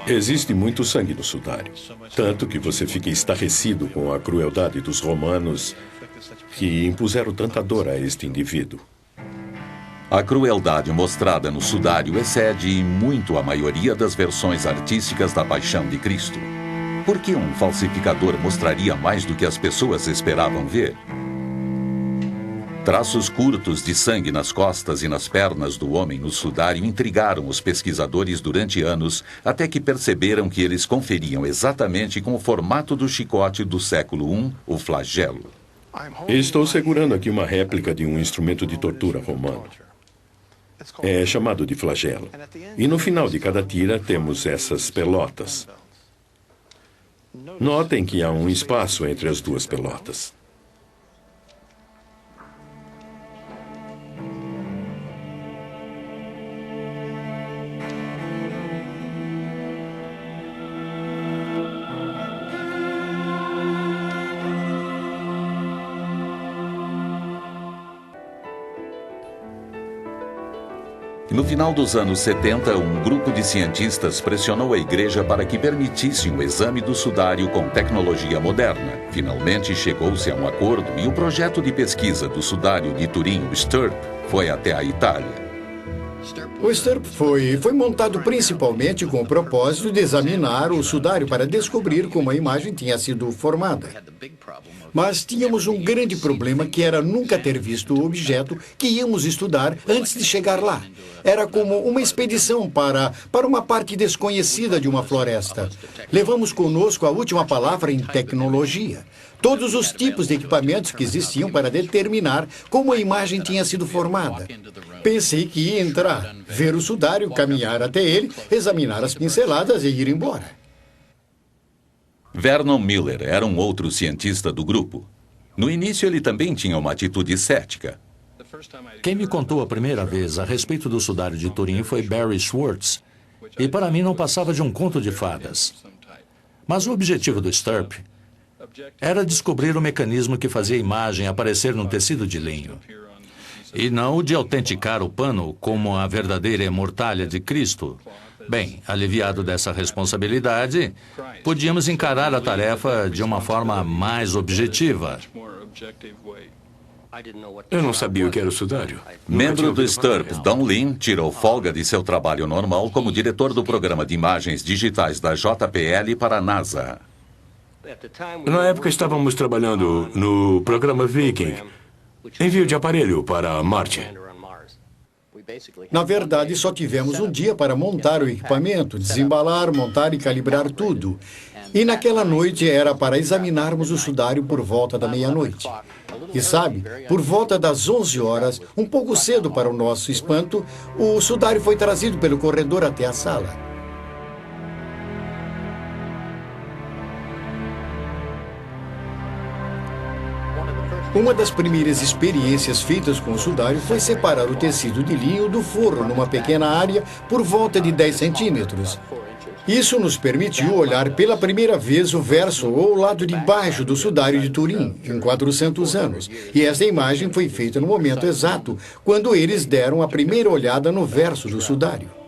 Existe muito sangue no sudário, tanto que você fica estarrecido com a crueldade dos romanos que impuseram tanta dor a este indivíduo. A crueldade mostrada no sudário excede em muito a maioria das versões artísticas da Paixão de Cristo. Por que um falsificador mostraria mais do que as pessoas esperavam ver? Traços curtos de sangue nas costas e nas pernas do homem no sudário intrigaram os pesquisadores durante anos, até que perceberam que eles conferiam exatamente com o formato do chicote do século I, o flagelo. Estou segurando aqui uma réplica de um instrumento de tortura romano. É chamado de flagelo. E no final de cada tira temos essas pelotas. Notem que há um espaço entre as duas pelotas. No final dos anos 70, um grupo de cientistas pressionou a igreja para que permitisse um exame do sudário com tecnologia moderna. Finalmente chegou-se a um acordo e o projeto de pesquisa do sudário de Turim, o STURP, foi até a Itália. O STURP foi montado principalmente com o propósito de examinar o sudário para descobrir como a imagem tinha sido formada. Mas tínhamos um grande problema, que era nunca ter visto o objeto que íamos estudar antes de chegar lá. Era como uma expedição para uma parte desconhecida de uma floresta. Levamos conosco a última palavra em tecnologia. Todos os tipos de equipamentos que existiam para determinar como a imagem tinha sido formada. Pensei que ia entrar, ver o sudário, caminhar até ele, examinar as pinceladas e ir embora. Vernon Miller era um outro cientista do grupo. No início, ele também tinha uma atitude cética. Quem me contou a primeira vez a respeito do sudário de Turim foi Barry Schwartz, e para mim não passava de um conto de fadas. Mas o objetivo do STURP era descobrir o mecanismo que fazia a imagem aparecer num tecido de linho, e não o de autenticar o pano como a verdadeira mortalha de Cristo. Bem, aliviado dessa responsabilidade, podíamos encarar a tarefa de uma forma mais objetiva. Eu não sabia o que era o sudário. Membro do STURP, Don Lin, tirou folga de seu trabalho normal como diretor do programa de imagens digitais da JPL para a NASA. Na época estávamos trabalhando no programa Viking, envio de aparelho para Marte. Na verdade, só tivemos um dia para montar o equipamento, desembalar, montar e calibrar tudo. E naquela noite era para examinarmos o sudário por volta da meia-noite. E sabe, por volta das 11 horas, um pouco cedo para o nosso espanto, o sudário foi trazido pelo corredor até a sala. Uma das primeiras experiências feitas com o sudário foi separar o tecido de linho do forro numa pequena área por volta de 10 centímetros. Isso nos permitiu olhar pela primeira vez o verso ou o lado de baixo do sudário de Turim, em 400 anos. E essa imagem foi feita no momento exato, quando eles deram a primeira olhada no verso do sudário.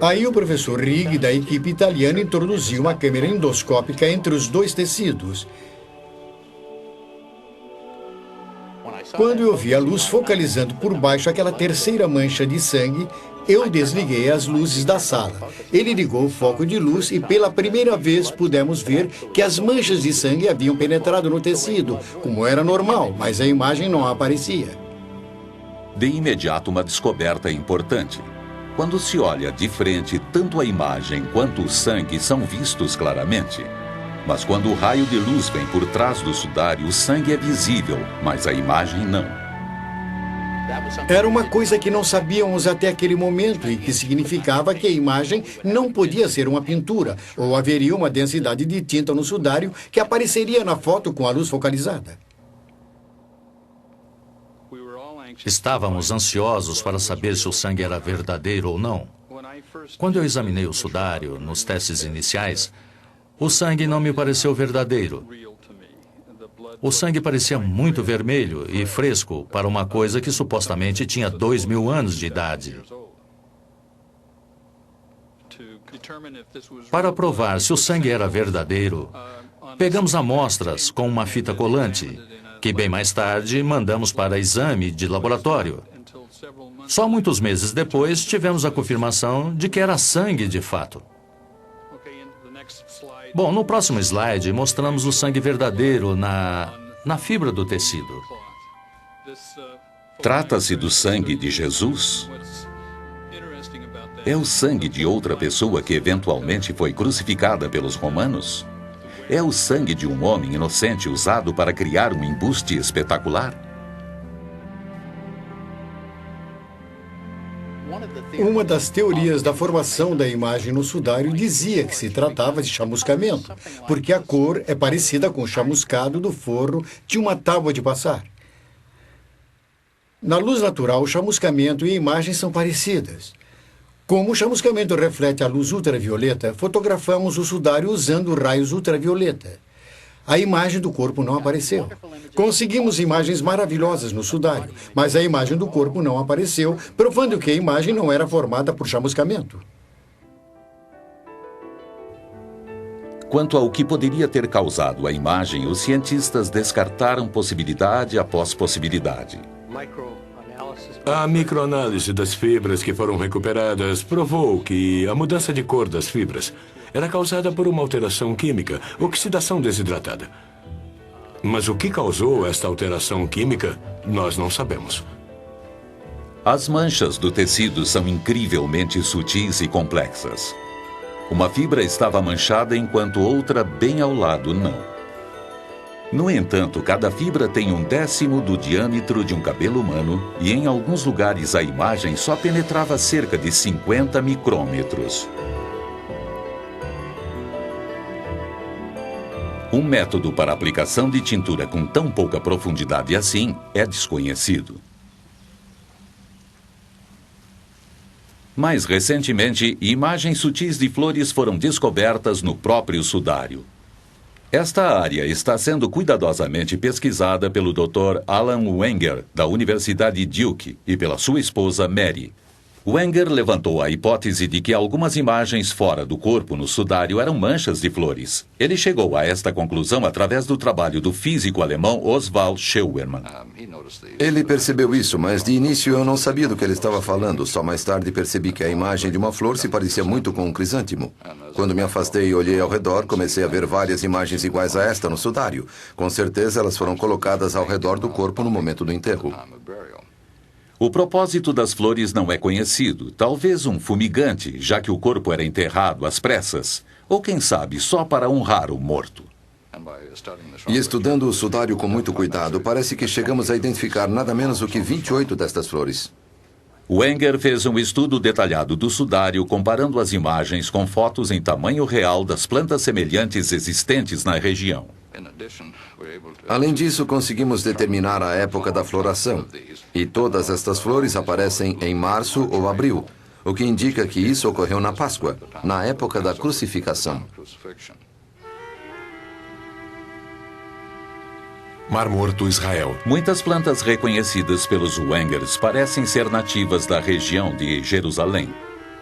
Aí o professor Rigg, da equipe italiana, introduziu uma câmera endoscópica entre os dois tecidos. Quando eu vi a luz focalizando por baixo aquela terceira mancha de sangue, eu desliguei as luzes da sala. Ele ligou o foco de luz e pela primeira vez pudemos ver que as manchas de sangue haviam penetrado no tecido, como era normal, mas a imagem não aparecia. De imediato, uma descoberta importante. Quando se olha de frente, tanto a imagem quanto o sangue são vistos claramente. Mas quando o raio de luz vem por trás do sudário, o sangue é visível, mas a imagem não. Era uma coisa que não sabíamos até aquele momento e que significava que a imagem não podia ser uma pintura, ou haveria uma densidade de tinta no sudário que apareceria na foto com a luz focalizada. Estávamos ansiosos para saber se o sangue era verdadeiro ou não. Quando eu examinei o sudário nos testes iniciais, o sangue não me pareceu verdadeiro. O sangue parecia muito vermelho e fresco para uma coisa que supostamente tinha 2.000 anos de idade. Para provar se o sangue era verdadeiro, pegamos amostras com uma fita colante, que bem mais tarde mandamos para exame de laboratório. Só muitos meses depois tivemos a confirmação de que era sangue de fato. Bom, no próximo slide mostramos o sangue verdadeiro na fibra do tecido. Trata-se do sangue de Jesus? É o sangue de outra pessoa que eventualmente foi crucificada pelos romanos? É o sangue de um homem inocente usado para criar um embuste espetacular? Uma das teorias da formação da imagem no sudário dizia que se tratava de chamuscamento, porque a cor é parecida com o chamuscado do forro de uma tábua de passar. Na luz natural, o chamuscamento e a imagem são parecidas. Como o chamuscamento reflete a luz ultravioleta, fotografamos o sudário usando raios ultravioleta. A imagem do corpo não apareceu. Conseguimos imagens maravilhosas no sudário, mas a imagem do corpo não apareceu, provando que a imagem não era formada por chamuscamento. Quanto ao que poderia ter causado a imagem, os cientistas descartaram possibilidade após possibilidade. A microanálise das fibras que foram recuperadas provou que a mudança de cor das fibras era causada por uma alteração química, oxidação desidratada. Mas o que causou esta alteração química, nós não sabemos. As manchas do tecido são incrivelmente sutis e complexas. Uma fibra estava manchada enquanto outra bem ao lado não. No entanto, cada fibra tem 1/10 do diâmetro de um cabelo humano e em alguns lugares a imagem só penetrava cerca de 50 micrômetros. Um método para aplicação de tintura com tão pouca profundidade assim é desconhecido. Mais recentemente, imagens sutis de flores foram descobertas no próprio sudário. Esta área está sendo cuidadosamente pesquisada pelo Dr. Alan Wenger, da Universidade Duke, e pela sua esposa Mary. Wenger levantou a hipótese de que algumas imagens fora do corpo no sudário eram manchas de flores. Ele chegou a esta conclusão através do trabalho do físico alemão Oswald Scheuermann. Ele percebeu isso, mas de início eu não sabia do que ele estava falando. Só mais tarde percebi que a imagem de uma flor se parecia muito com um crisântemo. Quando me afastei e olhei ao redor, comecei a ver várias imagens iguais a esta no sudário. Com certeza elas foram colocadas ao redor do corpo no momento do enterro. O propósito das flores não é conhecido. Talvez um fumigante, já que o corpo era enterrado às pressas. Ou quem sabe, só para honrar o morto. E estudando o sudário com muito cuidado, parece que chegamos a identificar nada menos do que 28 destas flores. Wenger fez um estudo detalhado do sudário comparando as imagens com fotos em tamanho real das plantas semelhantes existentes na região. Além disso, conseguimos determinar a época da floração. E todas estas flores aparecem em março ou abril, o que indica que isso ocorreu na Páscoa, na época da crucificação. Mar Morto, Israel. Muitas plantas reconhecidas pelos Wengers parecem ser nativas da região de Jerusalém.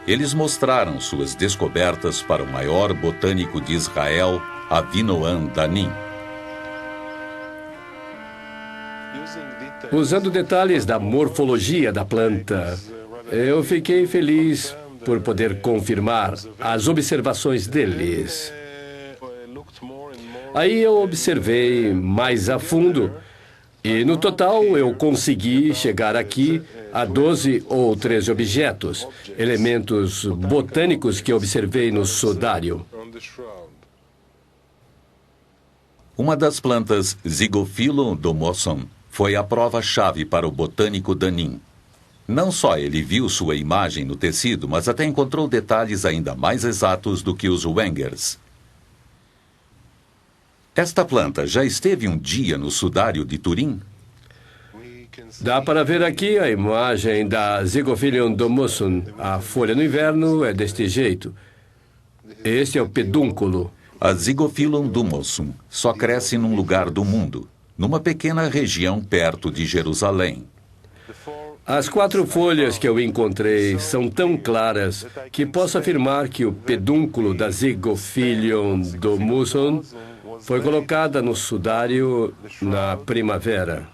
Eles mostraram suas descobertas para o maior botânico de Israel, Avinoam Danim. Usando detalhes da morfologia da planta, eu fiquei feliz por poder confirmar as observações deles. Aí eu observei mais a fundo e, no total, eu consegui chegar aqui a 12 ou 13 objetos, elementos botânicos que observei no sudário. Uma das plantas, Zygophyllum domossum, foi a prova-chave para o botânico Danim. Não só ele viu sua imagem no tecido, mas até encontrou detalhes ainda mais exatos do que os Wengers. Esta planta já esteve um dia no sudário de Turim? Dá para ver aqui a imagem da Zygophyllum domossum. A folha no inverno é deste jeito. Este é o pedúnculo. A Zygophyllum domossum só cresce num lugar do mundo. numa pequena região perto de Jerusalém. As 4 folhas que eu encontrei são tão claras que posso afirmar que o pedúnculo da Zygophilium do Muson foi colocada no sudário na primavera.